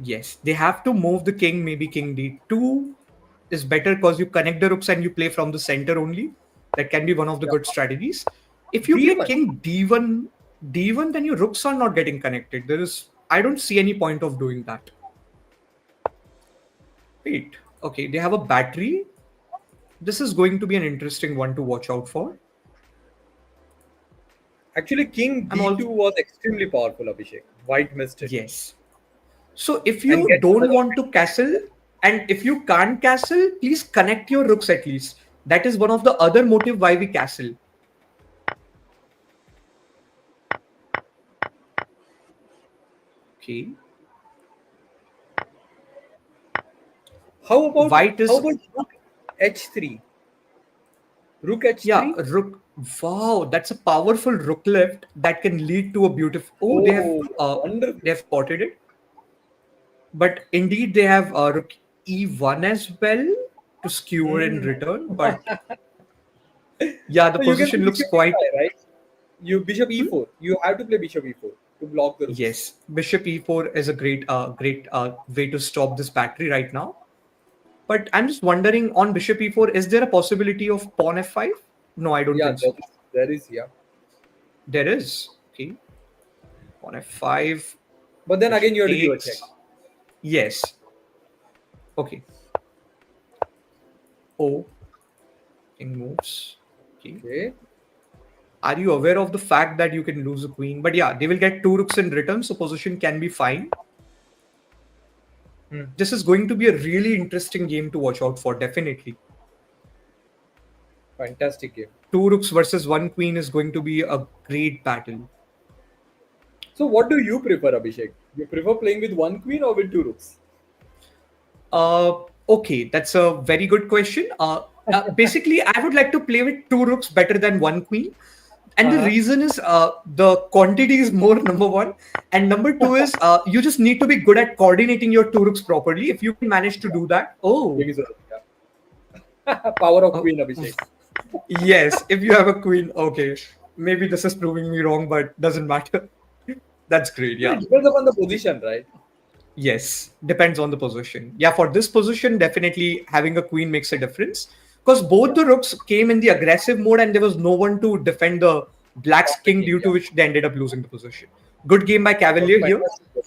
Yes, they have to move the king, maybe king d2 is better because you connect the rooks and you play from the center only. That can be one of the yeah. good strategies. If you play D1. king d1, then your rooks are not getting connected. There is I don't see any point of doing that. Wait, okay, they have a battery. This is going to be an interesting one to watch out for. Actually, King I'm D2 all was extremely powerful, Abhishek. White missed it. yes. So if And you guess what don't other want to castle, and if you can't castle, please connect your rooks at least. That is one of the other motive why we castle. Okay. White how is about Rook H3? Rook yeah, H3? rook. Wow, that's a powerful rook left that can lead to a beautiful. Oh, Oh, wonderful. they have spotted it. But indeed, they have rook e1 as well to skewer in Hmm. return. But yeah, the So you can position play looks bishop quite. e5, right? You bishop Hmm? e4. You have to play bishop e4 to block the rooks. Yes, bishop e4 is a great way to stop this battery right now. But I'm just wondering on bishop e4, is there a possibility of pawn f5? No, I don't Yeah, think so. there is, yeah. There is. Okay, pawn f5, But then bishop again, you have to give a check. takes. Yes. Okay. Oh, king moves. Okay. Okay. Are you aware of the fact that you can lose a queen? But yeah, they will get two rooks in return, so position can be fine. Hmm. This is going to be a really interesting game to watch out for, definitely. Fantastic game. Two rooks versus one queen is going to be a great battle. So what do you prefer, Abhishek? You prefer playing with one queen or with two rooks? Okay, that's a very good question. Basically, I would like to play with two rooks better than one queen. And the Uh-huh. reason is the quantity is more, number one. And number two is you just need to be good at coordinating your two rooks properly. If you can manage to do that, King is a rook, yeah. Power of oh, queen, Abhishek. yes, if you have a queen, okay. Maybe this is proving me wrong, but doesn't matter. That's great, So yeah. it depends upon the position, right? Yes, depends on the position. Yeah, for this position, definitely having a queen makes a difference because both Yeah. the rooks came in the aggressive mode and there was no one to defend the black's Block the king king, due to yeah. which they ended up losing the position. Good game by That was Cavalier here. fantastic.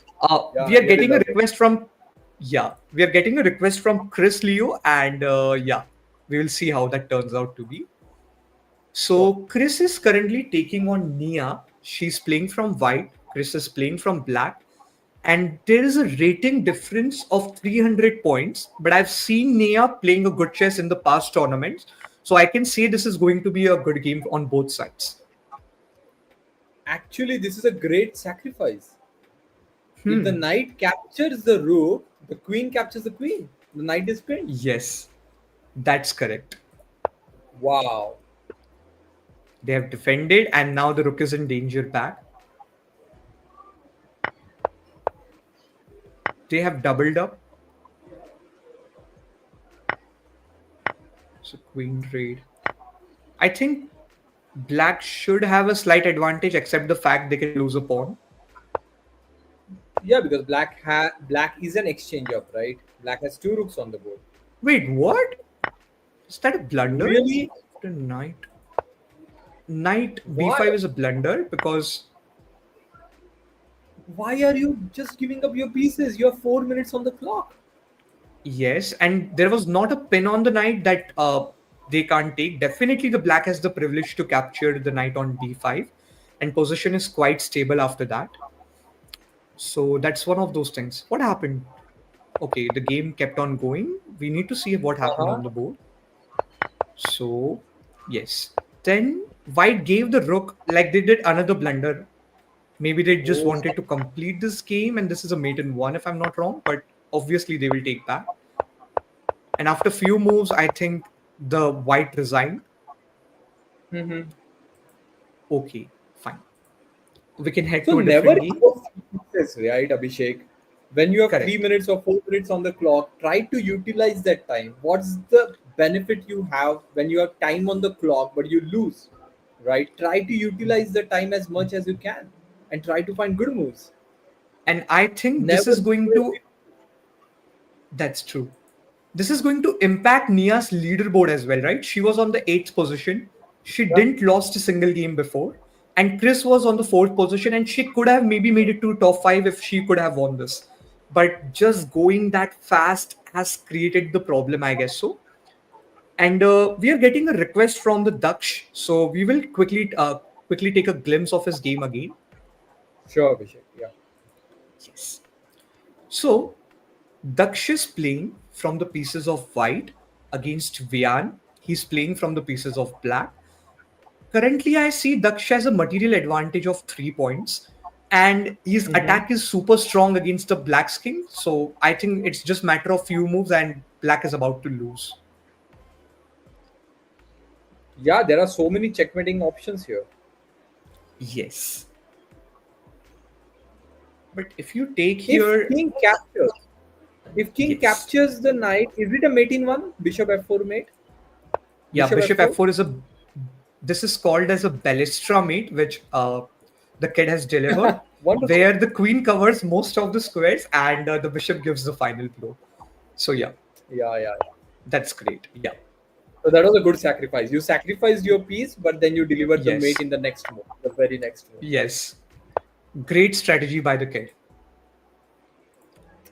Yeah, We I are really getting a loved it. request from we are getting a request from Chris Leo and yeah, we will see how that turns out to be. Sure. So Chris is currently taking on Nia. She's playing from white. Chris is playing from black. And there is a rating difference of 300 points. But I've seen Nia playing a good chess in the past tournaments. So I can say this is going to be a good game on both sides. Actually, this is a great sacrifice. If the Hmm. knight captures the rook, the queen captures the queen. The knight is pinned. Yes, that's correct. Wow. They have defended and now the rook is in danger back. They have doubled up. So queen raid. I think black should have a slight advantage except the fact they can lose a pawn. Yeah, because black is an exchange up, right? Black has two rooks on the board. Wait, what? Is that a blunder? Really? After knight Why? b5 is a blunder because Why are you just giving up your pieces? You have 4 minutes on the clock. yes, and there was not a pin on the knight that they can't take. Definitely the black has the privilege to capture the knight on d5 and position is quite stable after that. So that's one of those things. What happened? Okay, the game kept on going. We need to see what happened Uh-huh. on the board. So yes, then white gave the rook like they did another blunder. Maybe they just Oh, wanted to complete this game, and this is a mate in one, if I'm not wrong. But obviously, they will take back. And after few moves, I think the white resigned. mhm. Okay, fine. We can head So to a never different give game. up pieces, right, Abhishek? When you have three Correct. minutes or 4 minutes on the clock, try to utilize that time. What's the benefit you have when you have time on the clock but you lose? Right? Try to utilize the time as much as you can and try to find good moves. And I think this Never is give going away. to. That's true. This is going to impact Nia's leaderboard as well, right? She was on the eighth position. She Yeah. didn't lost a single game before. and Chris was on the fourth position, and she could have maybe made it to top five if she could have won this. But just going that fast has created the problem, I guess so. And we are getting a request from the Daksh, so we will quickly take a glimpse of his game again. Sure, Abhishek. Yeah. Yes. So Daksh is playing from the pieces of white against Vian. He's playing from the pieces of black. Currently, I see Daksh has a material advantage of 3 points, and his attack is super strong against the Black's king. So I think it's just matter of few moves, and Black is about to lose. Yeah, there are so many checkmating options here. Yes. But if you take If here, king captures, if king yes, captures the knight, is it a mate in one? Bishop f4 mate? yeah, Bishop F4? f4 is a. This is called as a ballistra mate, which the kid has delivered, Wonderful. where the queen covers most of the squares and the bishop gives the final blow. So yeah, Yeah. that's great. Yeah. So that was a good sacrifice. You sacrificed your piece, but then you delivered the Yes. mate in the next move, the very next move. Yes. Great strategy by the kid.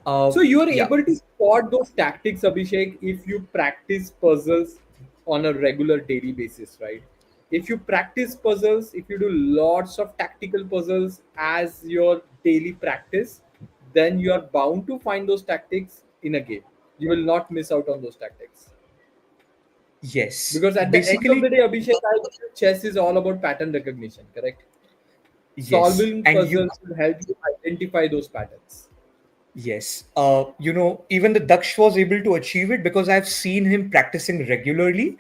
So you are Yeah. able to spot those tactics, Abhishek, if you practice puzzles on a regular daily basis, right? If you practice puzzles, if you do lots of tactical puzzles as your daily practice, then you are bound to find those tactics in a game. You will not miss out on those tactics. Yes. Because at the end of the Basically, day, Abhishek, I believe chess is all about pattern recognition, correct? yes. Solving And you, puzzles will help you identify those patterns. yes. Even the Daksh was able to achieve it because I've seen him practicing regularly,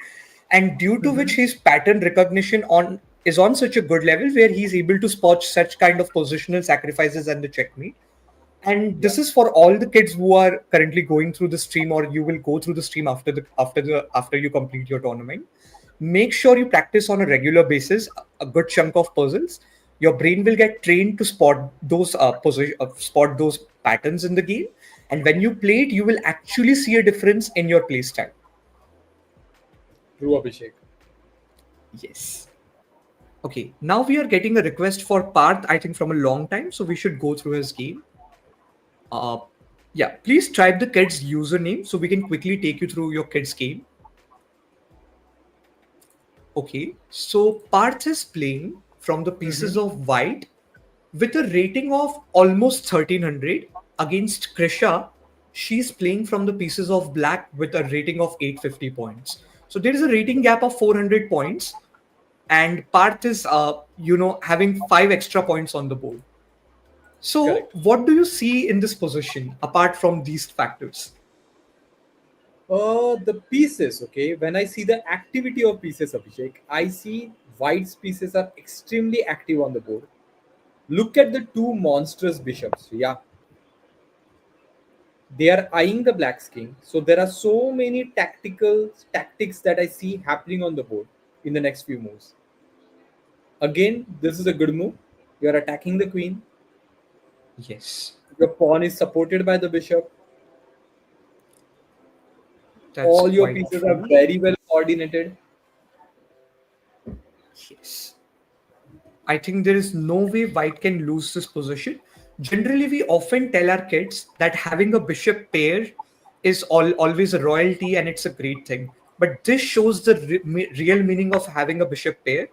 and due to which his pattern recognition on is on such a good level where he's able to spot such kind of positional sacrifices and the checkmate. And Yeah. this is for all the kids who are currently going through the stream, or you will go through the stream after you complete your tournament. Make sure you practice on a regular basis a good chunk of puzzles. Your brain will get trained to spot those patterns in the game, and when you play it you will actually see a difference in your play style. True, Abhishek. Yes. Okay, now we are getting a request for Parth, I think from a long time, so we should go through his game. Uh, yeah, please type the kid's username so we can quickly take you through your kid's game. Okay, so Parth is playing from the pieces of white with a rating of almost 1300 against Krisha. She's playing from the pieces of black with a rating of 850 points. So there is a rating gap of 400 points, and Parth is, having 5 extra points on the board. So, Correct. what do you see in this position apart from these factors? The pieces, okay. When I see the activity of pieces, Abhishek, I see White's pieces are extremely active on the board. Look at the two monstrous bishops. Yeah, they are eyeing the Black's king. So there are so many tactical tactics that I see happening on the board in the next few moves. Again, this is a good move. You are attacking the queen. Yes, Your pawn is supported by the bishop. that's All your quite pieces are true. very well coordinated. Yes. I think there is no way white can lose this position. Generally, we often tell our kids that having a bishop pair is always a royalty and it's a great thing. But this shows the real meaning of having a bishop pair.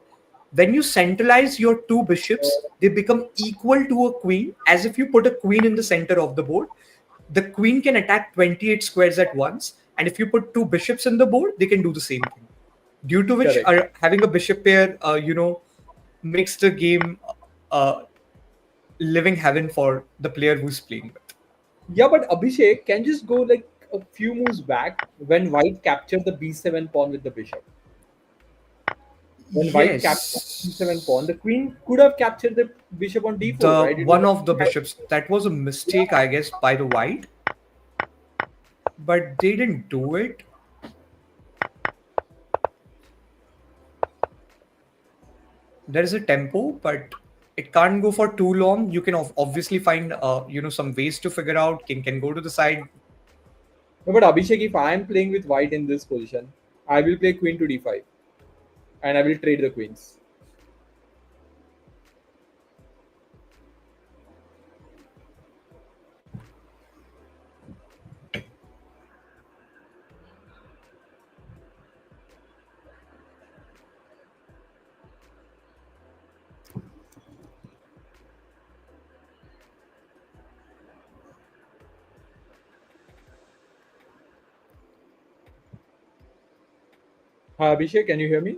When you centralize your two bishops, they become equal to a queen, as if you put a queen in the center of the board. The queen can attack 28 squares at once, and if you put two bishops in the board, they can do the same thing. Due to which, Correct. having a bishop pair, makes the game uh, living heaven for the player who's playing with. Yeah, but Abhishek can just go like a few moves back when White captured the b7 pawn with the bishop. When White captured the b7 pawn, Yes, the queen could have captured the bishop on d4, the right? It would one of the have. bishops, that was a mistake, I guess, by the white, but they didn't do it. There is a tempo, but it can't go for too long. You can obviously find some ways to figure out. King can go to the side. No, but Abhishek, if I am playing with White in this position, I will play queen to d5 and I will trade the queens. Hi, Abhishek, can you hear me?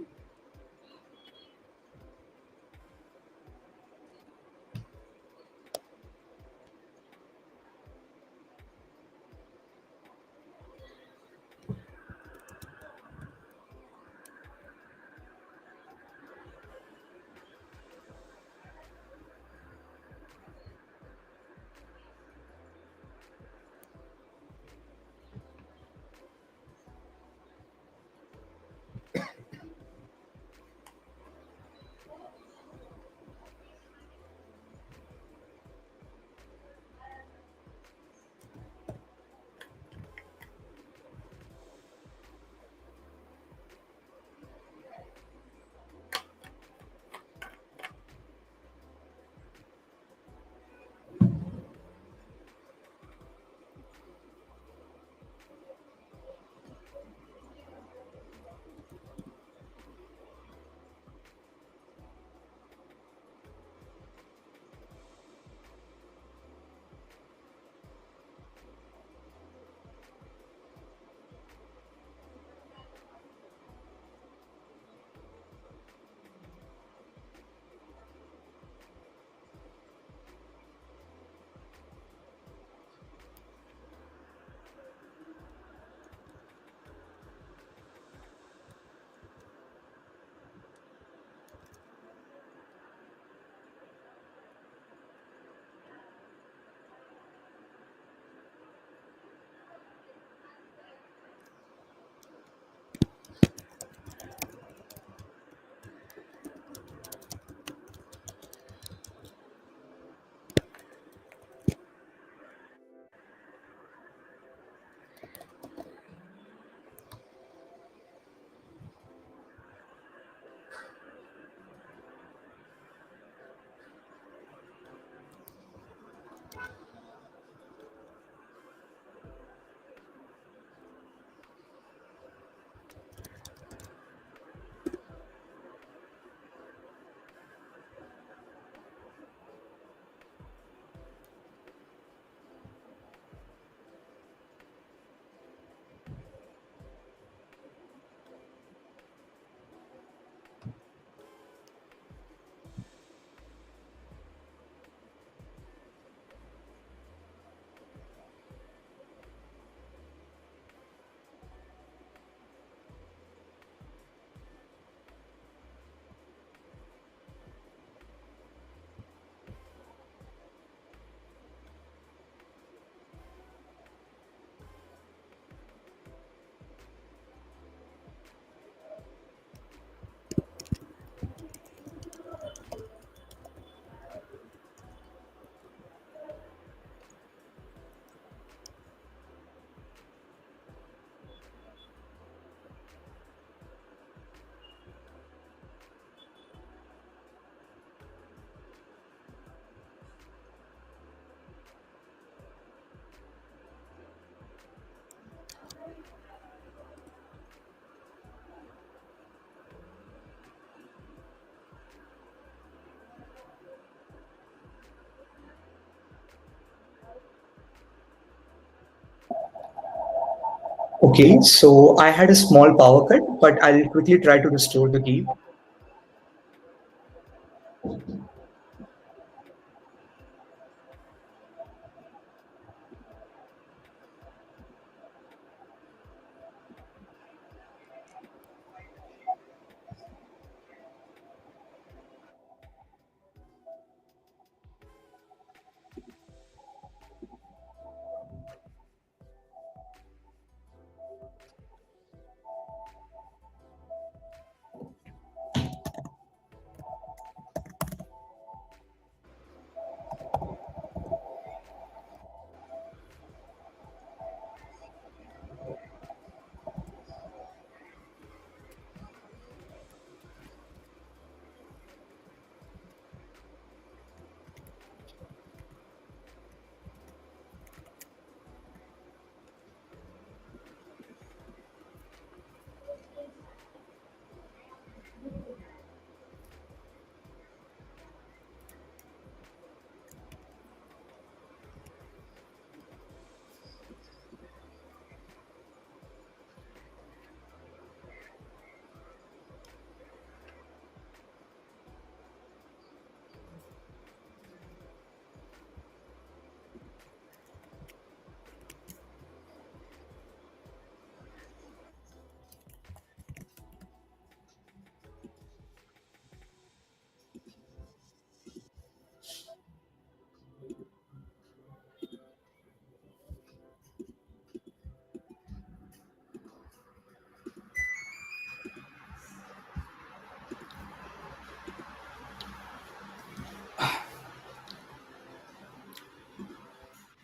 Okay, so I had a small power cut, but I'll quickly try to restore the game.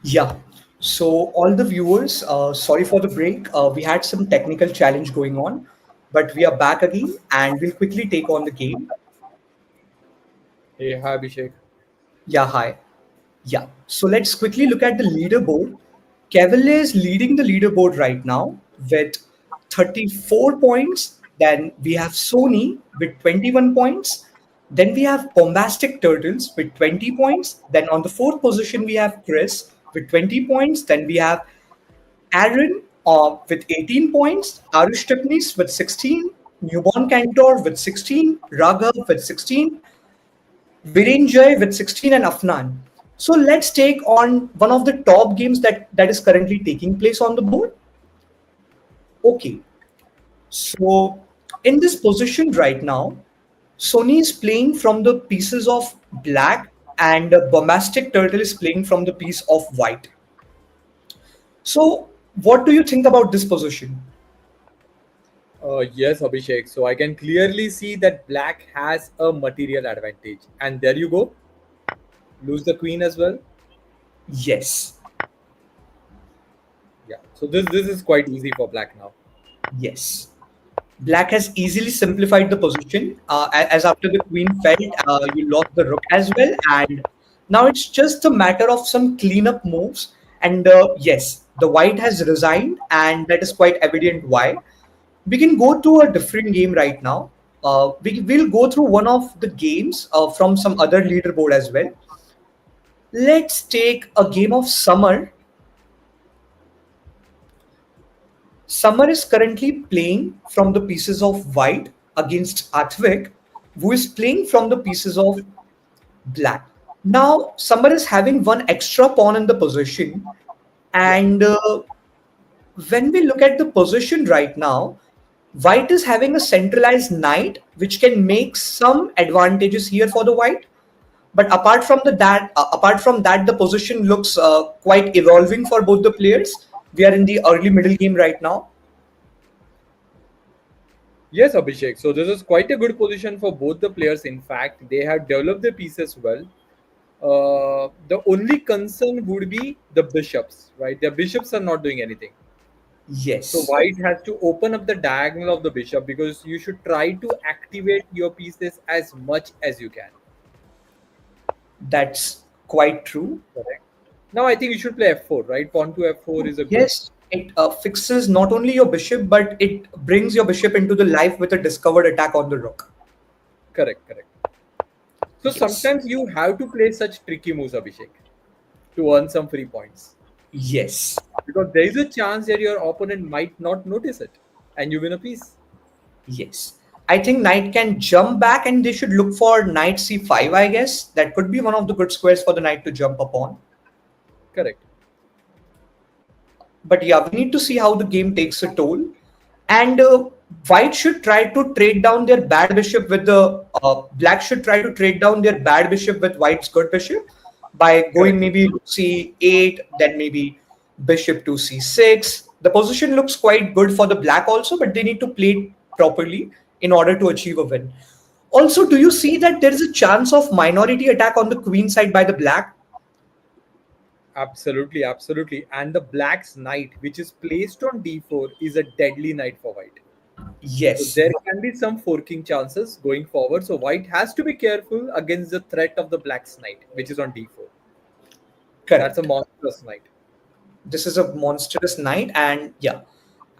Yeah. So, all the viewers, sorry for the break. We had some technical challenge going on, but we are back again and we'll quickly take on the game. Hey, hi Abhishek. Yeah, hi. Yeah. So, let's quickly look at the leaderboard. Cavalier is leading the leaderboard right now with 34 points. Then we have Sony with 21 points. Then we have Bombastic Turtles with 20 points. Then on the fourth position, we have Chris with 20 points. Then we have Aaron with 18 points, Arush Tipnis with 16, Newborn Cantor with 16, Raghav with 16, Virenjay with 16, and Afnan. So let's take on one of the top games that is currently taking place on the board. Okay, so in this position right now, Sony is playing from the pieces of black and Bombastic Turtle is playing from the piece of white. So what do you think about this position? Yes, Abhishek. So I can clearly see that black has a material advantage. And there you go. Lose the queen as well. Yes. Yeah. So this is quite easy for black now. Yes. Black has easily simplified the position. As after the queen fell, you lost the rook as well. And now it's just a matter of some cleanup moves. And yes, the white has resigned, and that is quite evident why. We can go to a different game right now. We will go through one of the games from some other leaderboard as well. Let's take a game of Summer. Summer is currently playing from the pieces of white against Athvik, who is playing from the pieces of black. Now, Summer is having one extra pawn in the position, Yeah. and when we look at the position right now, white is having a centralized knight, which can make some advantages here for the white. But apart from that, the position looks quite evolving for both the players. We are in the early middle game right now. Yes, Abhishek. So this is quite a good position for both the players. In fact, they have developed the pieces well. The only concern would be the bishops, right? The bishops are not doing anything. So Yes, white has to open up the diagonal of the bishop because you should try to activate your pieces as much as you can. that's quite true. Correct. Now I think you should play f4, right? Pawn to f4 is a good. Yes, it fixes not only your bishop, but it brings your bishop into the life with a discovered attack on the rook. Correct, correct. So Yes, sometimes you have to play such tricky moves, Abhishek, to earn some free points. yes, Because there is a chance that your opponent might not notice it and you win a piece. yes. I think knight can jump back and they should look for knight c5, I guess. That could be one of the good squares for the knight to jump upon. Correct. But yeah, we need to see how the game takes a toll. And white should try to trade down their bad bishop with the black should try to trade down their bad bishop with white's good bishop by going Correct. maybe to c8, then maybe bishop to c6. The position looks quite good for the black also, but they need to play it properly in order to achieve a win. Also, do you see that there is a chance of minority attack on the queen side by the black? Absolutely, absolutely. And the black's knight, which is placed on d4, is a deadly knight for white. So Yes, there can be some forking chances going forward. So white has to be careful against the threat of the black's knight, which is on d4. That's a correct. monstrous knight. This is a monstrous knight, and yeah,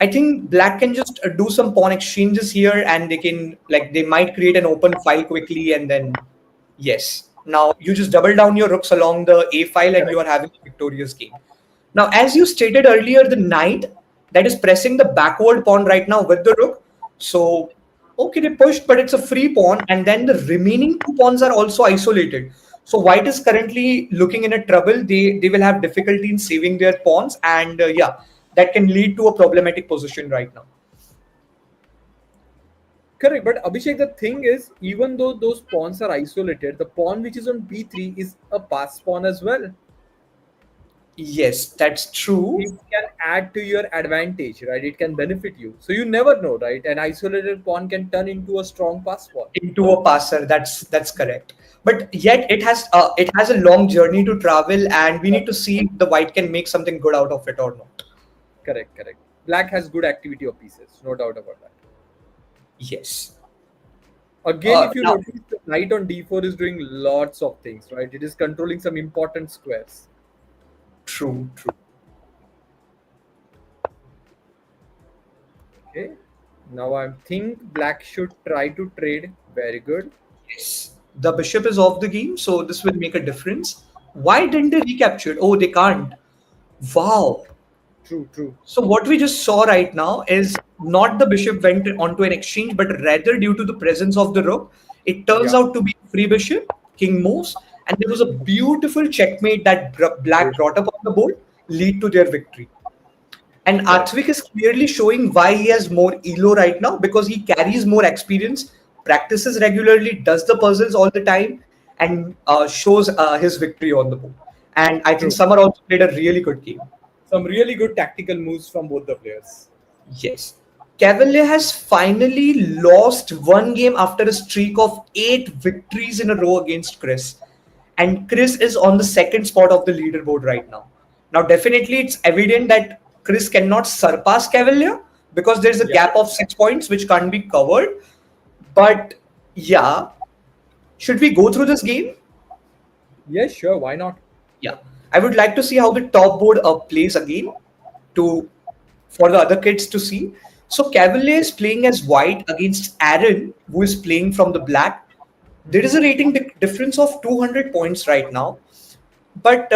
I think black can just do some pawn exchanges here, and they can they might create an open file quickly, and then yes, now you just double down your rooks along the a file, and you Correct. are having a victorious game. Now, as you stated earlier, the knight that is pressing the backward pawn right now with the rook. So, okay, they pushed, but it's a free pawn, and then the remaining two pawns are also isolated. So, white is currently looking in a trouble. They will have difficulty in saving their pawns, and yeah, that can lead to a problematic position right now. Correct. But Abhishek, the thing is, even though those pawns are isolated, the pawn which is on b3 is a pass pawn as well. Yes, that's true. It can add to your advantage, right? It can benefit you. So you never know, right? An isolated pawn can turn into a strong pass pawn. Into a passer. That's correct. But yet it has a long journey to travel, and we need to see if the white can make something good out of it or not. Correct, correct. Black has good activity of pieces, no doubt about that. Yes. Again, if you Now, notice, the knight on d4 is doing lots of things, right? It is controlling some important squares. true, true. Okay. Now I think black should try to trade. Very good. Yes. The bishop is off the game, so this will make a difference. Why didn't they recapture it? Oh, they can't. Wow. True, true. So what we just saw right now is not the bishop went onto an exchange, but rather due to the presence of the rook, it turns Yeah. out to be free bishop, king moves, and there was a beautiful checkmate that black Good. brought up on the board, lead to their victory. And Correct. Atvik is clearly showing why he has more elo right now, because he carries more experience, practices regularly, does the puzzles all the time, and shows his victory on the board. And I think True. Summer also played a really good game. Some really good tactical moves from both the players. Yes. Cavalier has finally lost one game after a streak of 8 victories in a row against Chris. And Chris is on the second spot of the leaderboard right now. Now, definitely, it's evident that Chris cannot surpass Cavalier because there's a Yeah. gap of 6 points which can't be covered. But yeah, should we go through this game? Yes, sure. Why not? Yeah, I would like to see how the top board plays again to for the other kids to see. So Cavalier is playing as white against Aaron, who is playing from the black. There is a rating difference of 200 points right now. But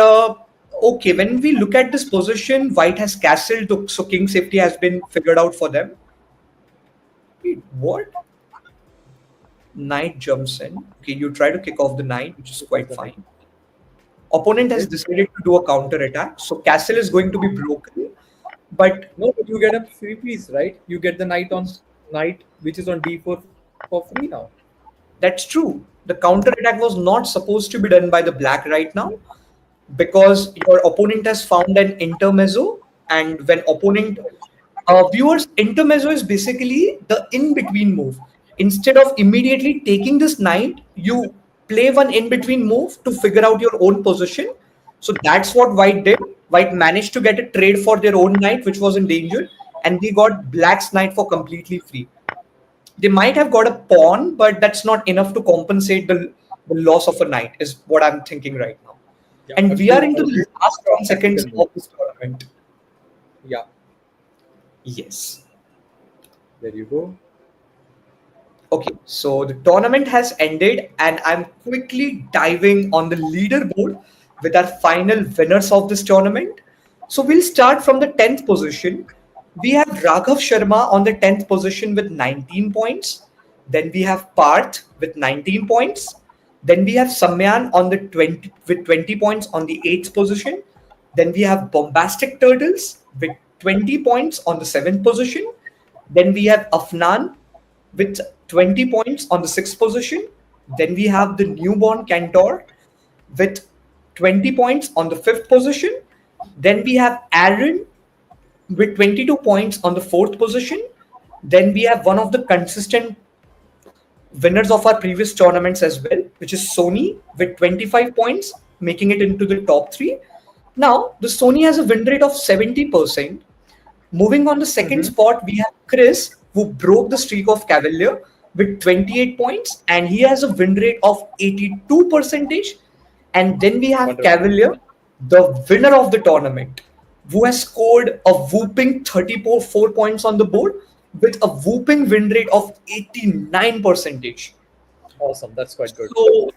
okay, when we look at this position, white has castled, so king safety has been figured out for them. Wait, what? Knight jumps in. Okay, you try to kick off the knight, which is This is quite the night. fine. Opponent has Okay. decided to do a counter attack, so castle is going to be broken. But No, but you get a free piece, right? You get the knight which is on d4 for free now. that's true. The counter attack was not supposed to be done by the black right now, because your opponent has found an intermezzo, and when opponent viewers, intermezzo is basically the in between move. Instead of immediately taking this knight, you play one in between move to figure out your own position. So that's what white did. White managed to get a trade for their own knight, which was in danger, and they got black's knight for completely free. They might have got a pawn, but that's not enough to compensate the loss of a knight, is what I'm thinking right now. Yeah, And we are into a the good last 10 seconds tactical move. of this tournament. Yeah, Yes. there you go. Okay, so the tournament has ended, and I'm quickly diving on the leaderboard with our final winners of this tournament. So we'll start from the 10th position. We have Raghav Sharma on the 10th position with 19 points. Then we have Parth with 19 points. Then we have Samyan on the 20 with 20 points on the 8th position. Then we have Bombastic Turtles with 20 points on the 7th position. Then we have Afnan with 20 points on the 6th position. Then we have the newborn Cantor with 20 points on the 5th position. Then we have Aaron with 22 points on the 4th position. Then we have one of the consistent winners of our previous tournaments as well, which is Sony with 25 points, making it into the top three. Now, the Sony has a win rate of 70%. Moving on the second Mm-hmm. spot, we have Chris, who broke the streak of Cavalier with 28 points, and he has a win rate of 82%. And then we have Wonderful. Cavalier, the winner of the tournament, who has scored a whooping 34 points on the board with a whooping win rate of 89%. Awesome. That's quite good. So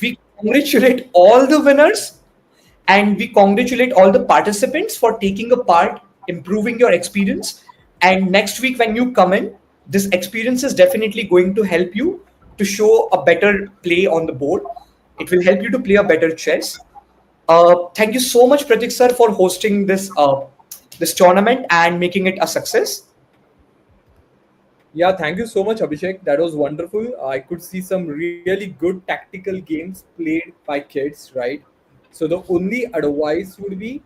we congratulate all the winners, and we congratulate all the participants for taking a part, improving your experience. And next week, when you come in, this experience is definitely going to help you to show a better play on the board. It will help you to play a better chess. Thank you so much, Pratik sir, for hosting this tournament and making it a success. Yeah, thank you so much, Abhishek. That was wonderful. I could see some really good tactical games played by kids, right? So the only advice would be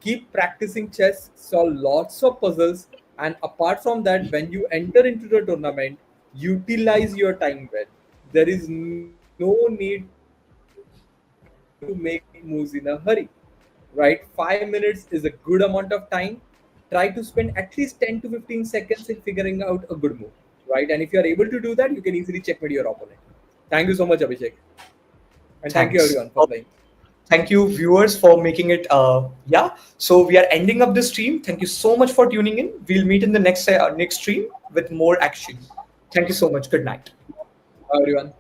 keep practicing chess, solve lots of puzzles, and apart from that, when you enter into the tournament, utilize your time well. There is no need to make moves in a hurry, right? 5 minutes is a good amount of time. Try to spend at least 10 to 15 seconds in figuring out a good move, right? And if you are able to do that, you can easily checkmate your opponent. Thank you so much, Abhishek. And thank you Thanks. everyone for playing. Thank you, viewers, for making it. Yeah. So we are ending up the stream. Thank you so much for tuning in. We'll meet in the next stream with more action. Thank you so much. Good night. Bye, everyone.